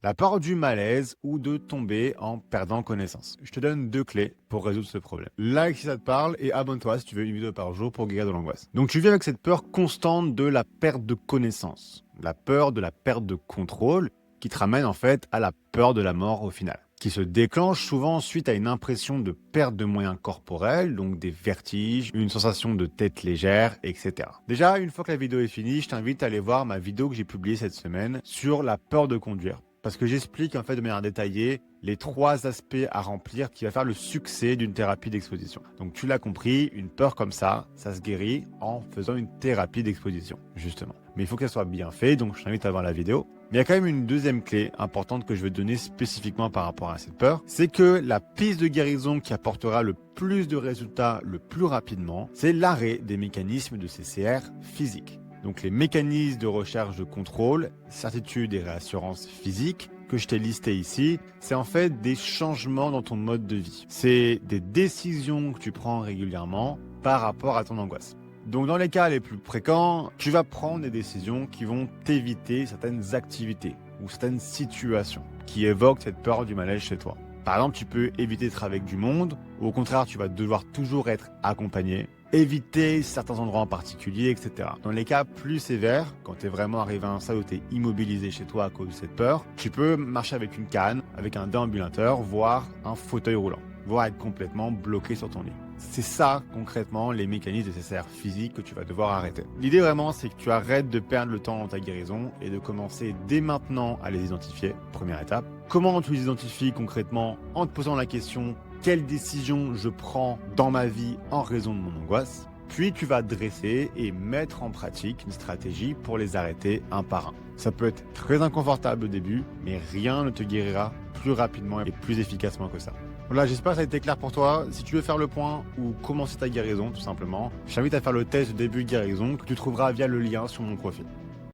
La peur du malaise ou de tomber en perdant connaissance. Je te donne 2 clés pour résoudre ce problème. Like si ça te parle et abonne-toi si tu veux une vidéo par jour pour guérir de l'angoisse. Donc tu vis avec cette peur constante de la perte de connaissance, la peur de la perte de contrôle qui te ramène en fait à la peur de la mort au final, qui se déclenche souvent suite à une impression de perte de moyens corporels, donc des vertiges, une sensation de tête légère, etc. Déjà, une fois que la vidéo est finie, je t'invite à aller voir ma vidéo que j'ai publiée cette semaine sur la peur de conduire. Parce que j'explique en fait de manière détaillée les 3 aspects à remplir qui va faire le succès d'une thérapie d'exposition. Donc tu l'as compris, une peur comme ça se guérit en faisant une thérapie d'exposition, justement. Mais il faut qu'elle soit bien faite, donc je t'invite à voir la vidéo. Mais il y a quand même une deuxième clé importante que je vais te donner spécifiquement par rapport à cette peur. C'est que la piste de guérison qui apportera le plus de résultats le plus rapidement, c'est l'arrêt des mécanismes de CCR physiques. Donc les mécanismes de recherche de contrôle, certitude et réassurance physique que je t'ai listé ici, c'est en fait des changements dans ton mode de vie. C'est des décisions que tu prends régulièrement par rapport à ton angoisse. Donc dans les cas les plus fréquents, tu vas prendre des décisions qui vont t'éviter certaines activités ou certaines situations qui évoquent cette peur du malaise chez toi. Par exemple, tu peux éviter d'être avec du monde, ou au contraire, tu vas devoir toujours être accompagné, éviter certains endroits en particulier, etc. Dans les cas plus sévères, quand tu es vraiment arrivé à un stade où tu es immobilisé chez toi à cause de cette peur, tu peux marcher avec une canne, avec un déambulateur, voire un fauteuil roulant, voire être complètement bloqué sur ton lit. C'est ça, concrètement, les mécanismes nécessaires physiques que tu vas devoir arrêter. L'idée vraiment, c'est que tu arrêtes de perdre le temps dans ta guérison et de commencer dès maintenant à les identifier. Première étape. Comment tu les identifies concrètement? En te posant la question, quelle décision je prends dans ma vie en raison de mon angoisse? Puis tu vas dresser et mettre en pratique une stratégie pour les arrêter un par un. Ça peut être très inconfortable au début, mais rien ne te guérira plus rapidement et plus efficacement que ça. Voilà, j'espère que ça a été clair pour toi. Si tu veux faire le point ou commencer ta guérison, tout simplement, je t'invite à faire le test de début de guérison que tu trouveras via le lien sur mon profil.